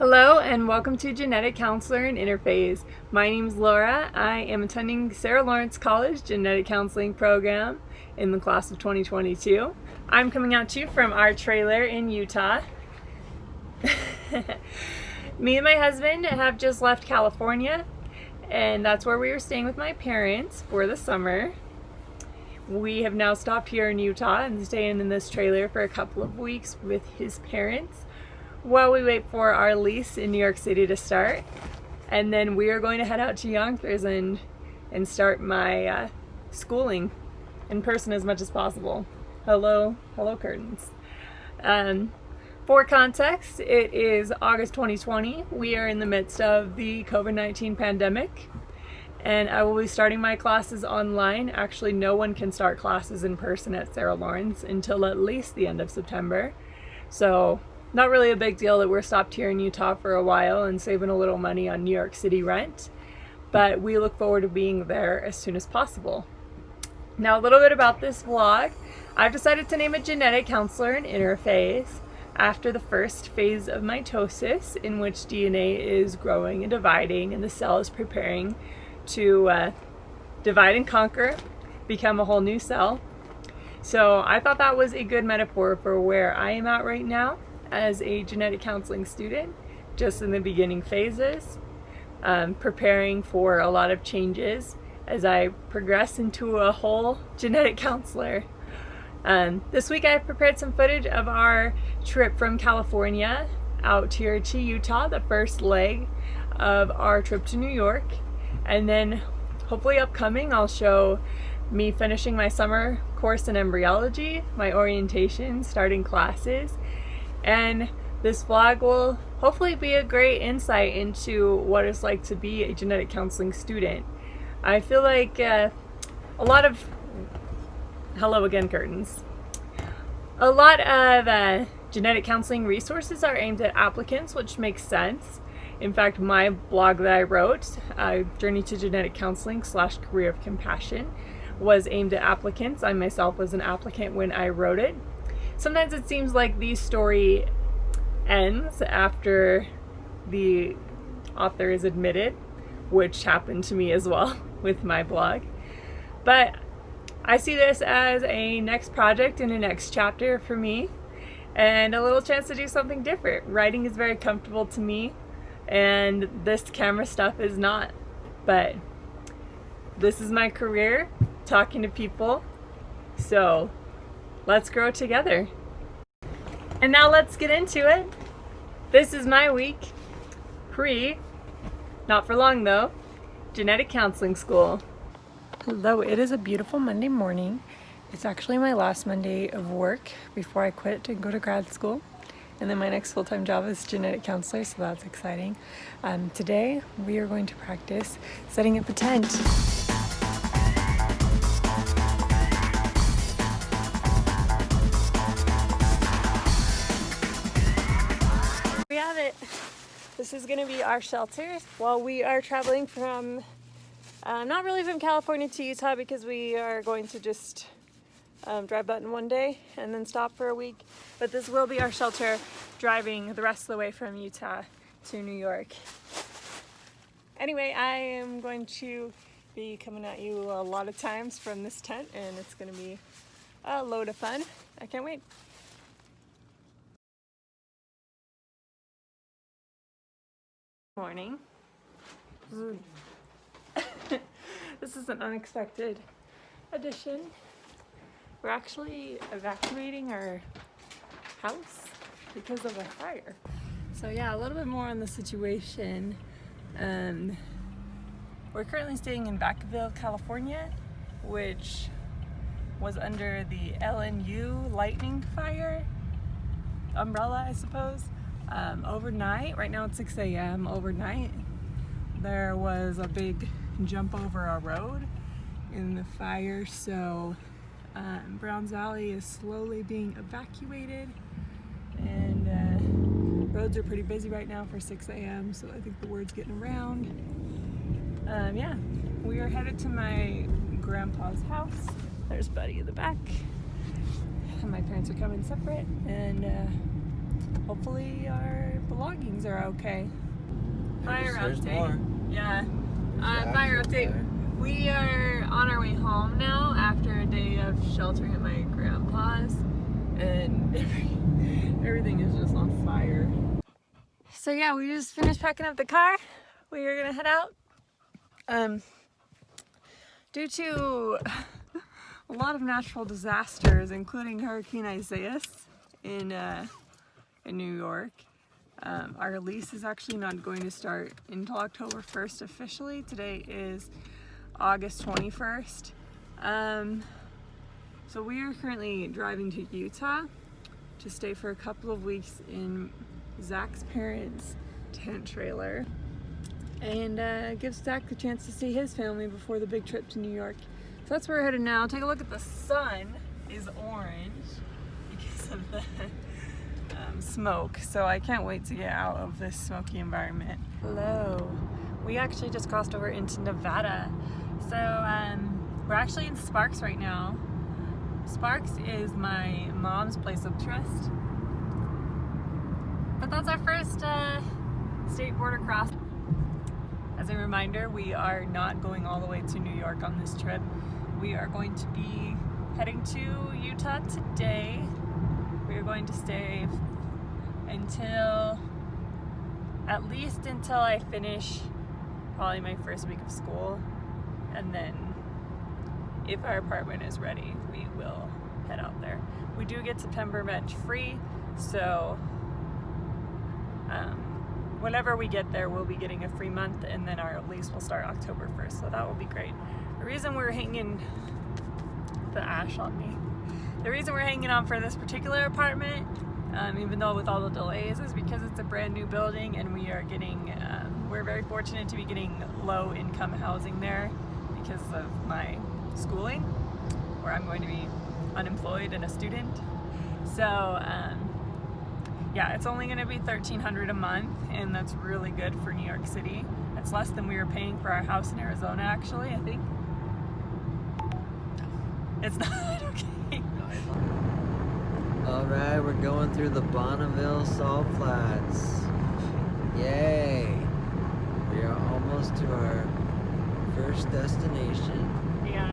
Hello and welcome to Genetic Counselor and Interphase. My name is Laura. I am attending Sarah Lawrence College Genetic Counseling Program in the class of 2022. I'm coming out to you from our trailer in Utah. Me and my husband have just left California, and that's where we were staying with my parents for the summer. We have now stopped here in Utah and staying in this trailer for a couple of weeks with his parents while we wait for our lease in New York City to start. And then we are going to head out to Yonkers and start my schooling in person as much as possible. Hello curtains. For context, it is August 2020. We are in the midst of the COVID-19 pandemic, and I will be starting my classes online. Actually, no one can start classes in person at Sarah Lawrence until at least the end of September. So not really a big deal that we're stopped here in Utah for a while and saving a little money on New York City rent, but we look forward to being there as soon as possible. Now, a little bit about this vlog. I've decided to name it Genetic Counselor and Interphase after the first phase of mitosis, in which DNA is growing and dividing and the cell is preparing to divide and conquer, become a whole new cell. So I thought that was a good metaphor for where I am at right now as a genetic counseling student, just in the beginning phases, preparing for a lot of changes as I progress into a whole genetic counselor. This week I've prepared some footage of our trip from California out here to Utah, the first leg of our trip to New York. And then hopefully upcoming I'll show me finishing my summer course in embryology, my orientation, starting classes, and this vlog will hopefully be a great insight into what it's like to be a genetic counseling student. I feel like hello again curtains. A lot of genetic counseling resources are aimed at applicants, which makes sense. In fact, my blog that I wrote, Journey to Genetic Counseling / Career of Compassion, was aimed at applicants. I myself was an applicant when I wrote it. Sometimes it seems like the story ends after the author is admitted, which happened to me as well with my blog. But I see this as a next project and a next chapter for me, and a little chance to do something different. Writing is very comfortable to me, and this camera stuff is not. But this is my career, talking to people, so let's grow together. And now let's get into it. This is my week not for long though, genetic counseling school. Hello, it is a beautiful Monday morning. It's actually my last Monday of work before I quit to go to grad school. And then my next full-time job is genetic counselor, so that's exciting. Today we are going to practice setting up a tent. We have it. This is going to be our shelter while we are traveling from, not really from California to Utah, because we are going to just drive that in one day and then stop for a week. But this will be our shelter driving the rest of the way from Utah to New York. Anyway, I am going to be coming at you a lot of times from this tent, and it's going to be a load of fun. I can't wait. Morning. This is an unexpected addition. We're actually evacuating our house because of a fire. So yeah, a little bit more on the situation. We're currently staying in Vacaville, California, which was under the LNU lightning fire umbrella, I suppose. Overnight, right now it's 6 a.m. overnight, there was a big jump over our road in the fire, so Browns Valley is slowly being evacuated, and roads are pretty busy right now for 6 a.m., so I think the word's getting around. Yeah, we are headed to my grandpa's house. There's Buddy in the back, and my parents are coming separate, and hopefully our belongings are okay. Fire There's update. more. Yeah. Fire update. We are on our way home now after a day of sheltering at my grandpa's, and everything is just on fire. So yeah, we just finished packing up the car. We are gonna head out. Due to a lot of natural disasters, including Hurricane Isaias in New York, our lease is actually not going to start until October 1st officially. Today is August 21st. So we are currently driving to Utah to stay for a couple of weeks in Zach's parents' tent trailer, and gives Zach the chance to see his family before the big trip to New York. So that's where we're headed now. Take a look at the sun is orange because of the smoke. So I can't wait to get out of this smoky environment. Hello. We actually just crossed over into Nevada. So we're actually in Sparks right now. Sparks is my mom's place of trust. But that's our first state border cross. As a reminder, we are not going all the way to New York on this trip. We are going to be heading to Utah today. We are going to stay at least until I finish probably my first week of school. And then if our apartment is ready, we will head out there. We do get September rent free, so whenever we get there, we'll be getting a free month, and then our lease will start October 1st, so that will be great. The reason we're hanging the ash on me. The reason we're hanging on for this particular apartment, even though with all the delays, is because it's a brand new building, and we are getting, we're very fortunate to be getting low income housing there because of my schooling, where I'm going to be unemployed and a student. So yeah, it's only going to be $1,300 a month, and that's really good for New York City. It's less than we were paying for our house in Arizona, actually, I think. It's not okay. Alright, we're going through the Bonneville Salt Flats. Yay! We are almost to our first destination. Yeah.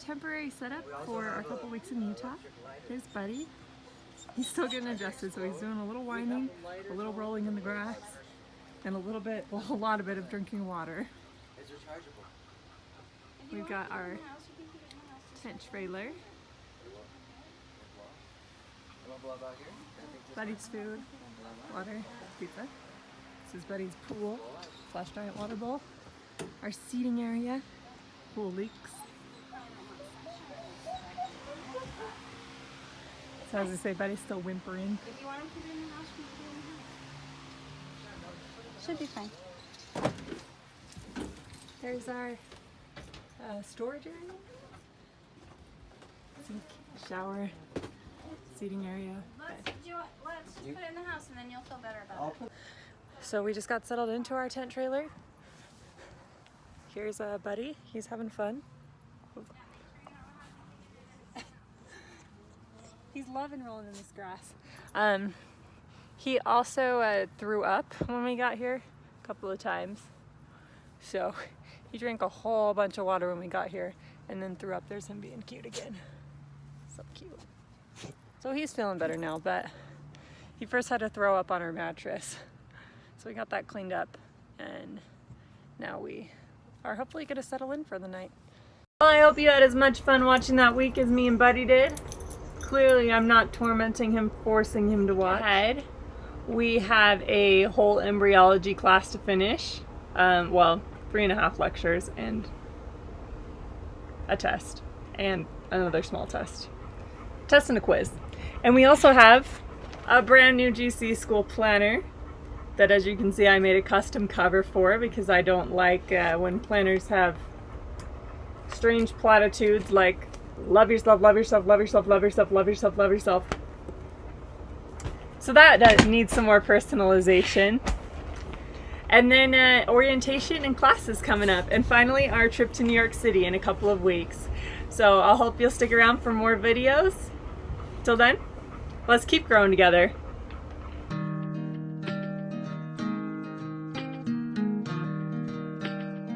Temporary setup for our couple weeks in Utah. Here's Buddy. He's still getting adjusted, so he's doing a little whining, a little rolling in the grass, and a lot of it of drinking water. We've got our tent trailer. Buddy's food, water, pizza. This is Buddy's pool / giant water bowl. Our seating area, pool leaks. So as I say, Buddy's still whimpering. If you want to put it in the house, we can put it in the house. Should be fine. There's our storage area. Sink, shower, seating area. Let's just put it in the house, and then you'll feel better about it. So we just got settled into our tent trailer. Here's Buddy. He's having fun. He's loving rolling in this grass. He also threw up when we got here a couple of times. So he drank a whole bunch of water when we got here and then threw up. There's him being cute again. So cute. So he's feeling better now, but he first had to throw up on our mattress. So we got that cleaned up, and now we are hopefully going to settle in for the night. Well, I hope you had as much fun watching that week as me and Buddy did. Clearly, I'm not tormenting him, forcing him to watch. Ahead, we have a whole embryology class to finish. Well, 3.5 lectures and a test and another small test. Test and a quiz. And we also have a brand new GC school planner that, as you can see, I made a custom cover for because I don't like when planners have strange platitudes like love yourself, love yourself, love yourself, love yourself, love yourself, love yourself. So that needs some more personalization. And then orientation and classes coming up. And finally, our trip to New York City in a couple of weeks. So I'll hope you'll stick around for more videos. Till then, let's keep growing together.